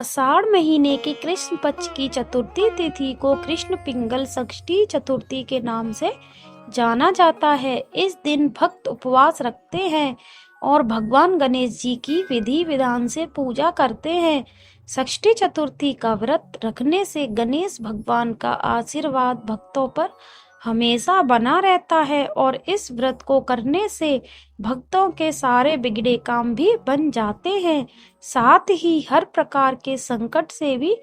आषाढ़ महीने की कृष्ण पक्ष की चतुर्थी तिथि को कृष्ण पिंगल षष्ठी चतुर्थी के नाम से जाना जाता है। इस दिन भक्त उपवास रखते हैं और भगवान गणेश जी की विधि विधान से पूजा करते हैं। षष्ठी चतुर्थी का व्रत रखने से गणेश भगवान का आशीर्वाद भक्तों पर हमेशा बना रहता है और इस व्रत को करने से भक्तों के सारे बिगड़े काम भी बन जाते हैं। साथ ही हर प्रकार के संकट से भी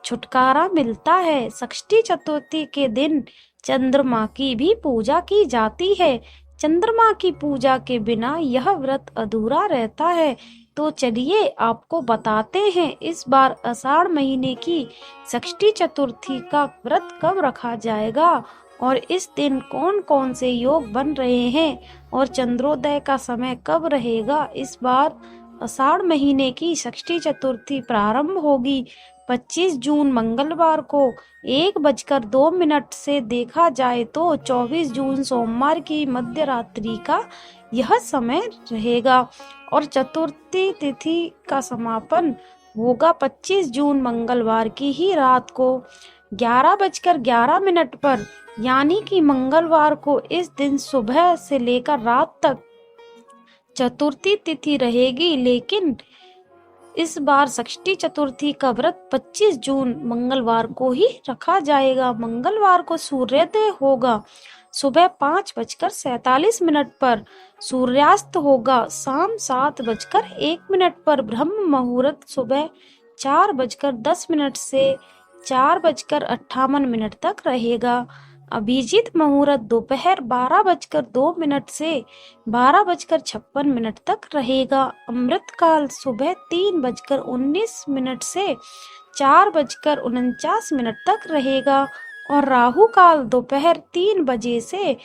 छुटकारा मिलता है। षष्ठी चतुर्थी के दिन चंद्रमा की भी पूजा की जाती है। चंद्रमा की पूजा के बिना यह व्रत अधूरा रहता है। तो चलिए आपको बताते हैं इस बार आषाढ़ महीने की षष्ठी चतुर्थी का व्रत कब रखा जाएगा और इस दिन कौन कौन से योग बन रहे हैं और चंद्रोदय का समय कब रहेगा। इस बार आषाढ़ महीने की षष्ठी चतुर्थी प्रारंभ होगी 25 जून मंगलवार को 1:02 से। देखा जाए तो 24 जून सोमवार की मध्य रात्रि का यह समय रहेगा और चतुर्थी तिथि का समापन होगा 25 जून मंगलवार की ही रात को 11:11 पर, यानी कि मंगलवार को इस दिन सुबह से लेकर रात तक चतुर्थी तिथि रहेगी। लेकिन इस बार षष्ठी चतुर्थी का व्रत 25 जून मंगलवार को ही रखा जाएगा। मंगलवार को सूर्योदय होगा सुबह 5:47 पर, सूर्यास्त होगा शाम 7:01 पर। ब्रह्म मुहूर्त सुबह 4:10 से 4:58 तक रहेगा। अभिजीत मुहूर्त दोपहर 12:02 से 12:56 तक रहेगा। अमृत काल सुबह 3:19 से 4:49 तक रहेगा और राहु काल दोपहर 3 बजे से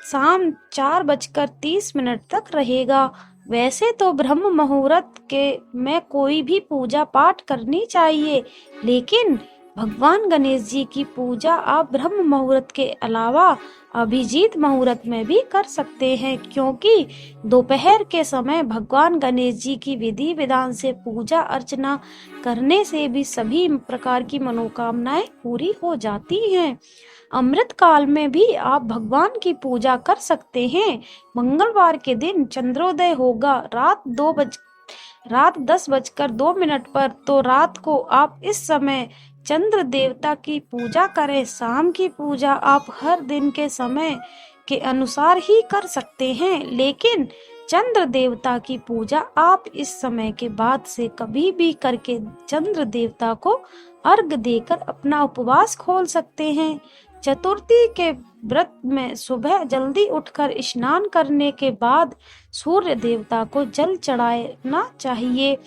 शाम 4:30 तक रहेगा। वैसे तो ब्रह्म मुहूर्त के में कोई भी पूजा पाठ करनी चाहिए, लेकिन भगवान गणेश जी की पूजा आप ब्रह्म मुहूर्त के अलावा अभिजीत मुहूर्त में भी कर सकते हैं, क्योंकि दोपहर के समय भगवान गणेश जी की विधि विधान से पूजा अर्चना करने से भी सभी प्रकार की मनोकामनाएं पूरी हो जाती हैं। अमृत काल में भी आप भगवान की पूजा कर सकते हैं। मंगलवार के दिन चंद्रोदय होगा रात 10:02 पर, तो रात को आप इस समय चंद्र देवता की पूजा करें। शाम की पूजा आप हर दिन के समय के अनुसार ही कर सकते हैं, लेकिन चंद्र देवता की पूजा आप इस समय के बाद से कभी भी करके चंद्र देवता को अर्घ देकर अपना उपवास खोल सकते हैं। चतुर्थी के व्रत में सुबह जल्दी उठकर स्नान करने के बाद सूर्य देवता को जल चढ़ाना चाहिए।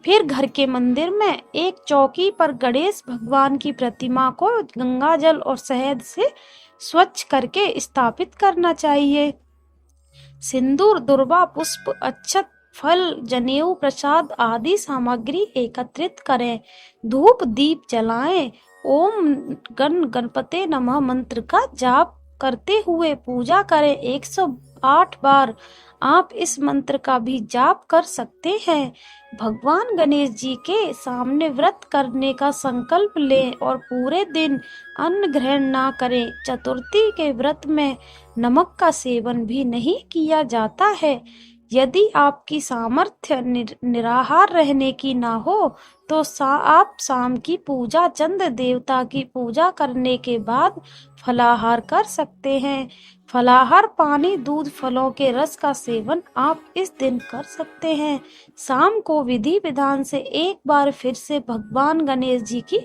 फिर घर के मंदिर में एक चौकी पर गणेश भगवान की प्रतिमा को गंगा जल और शहद से स्वच्छ करके स्थापित करना चाहिए। सिंदूर, दुर्वा, पुष्प, अक्षत, फल, जनेऊ, प्रसाद आदि सामग्री एकत्रित करें। धूप दीप जलाएं। ओम गणपते नमः मंत्र का जाप करते हुए पूजा करें। 108 बार आप इस मंत्र का भी जाप कर सकते हैं। भगवान गणेश जी के सामने व्रत करने का संकल्प लें और पूरे दिन अन्न ग्रहण ना करें। चतुर्थी के व्रत में नमक का सेवन भी नहीं किया जाता है। यदि आपकी सामर्थ्य निराहार रहने की ना हो तो आप शाम की पूजा चंद्र देवता की पूजा करने के बाद फलाहार कर सकते हैं। फलाहार पानी, दूध, फलों के रस का सेवन आप इस दिन कर सकते हैं। शाम को विधि विधान से एक बार फिर से भगवान गणेश जी की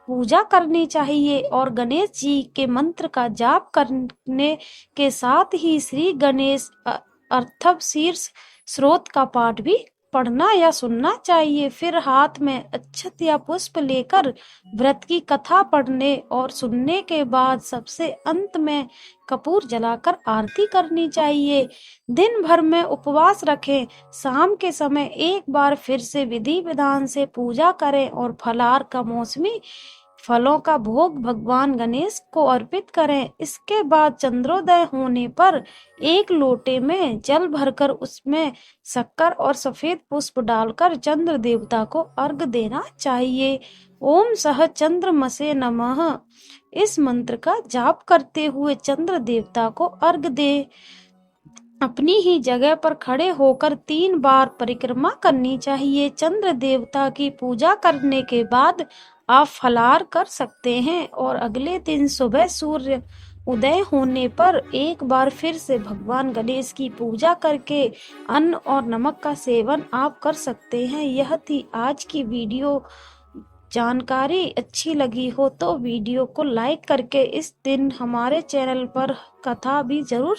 पूजा करनी चाहिए और गणेश जी के मंत्र का जाप करने के साथ ही श्री गणेश अर्थव शीर्ष स्रोत का पाठ भी पढ़ना या सुनना चाहिए। फिर हाथ में अक्षत या पुष्प लेकर व्रत की कथा पढ़ने और सुनने के बाद सबसे अंत में कपूर जलाकर आरती करनी चाहिए। दिन भर में उपवास रखें। शाम के समय एक बार फिर से विधि विधान से पूजा करें और फलाहार का मौसमी फलों का भोग भगवान गणेश को अर्पित करें। इसके बाद चंद्रोदय होने पर एक लोटे में जल भरकर उसमें शक्कर और सफेद पुष्प डालकर चंद्र देवता को अर्घ देना चाहिए। ओम सह चंद्रमसे नमः इस मंत्र का जाप करते हुए चंद्र देवता को अर्घ दे। अपनी ही जगह पर खड़े होकर 3 बार परिक्रमा करनी चाहिए। चंद्र देवता की पूजा करने के बाद आप फलाहार कर सकते हैं और अगले दिन सुबह सूर्य उदय होने पर एक बार फिर से भगवान गणेश की पूजा करके अन्न और नमक का सेवन आप कर सकते हैं। यह थी आज की वीडियो। जानकारी अच्छी लगी हो तो वीडियो को लाइक करके इस दिन हमारे चैनल पर कथा भी जरूर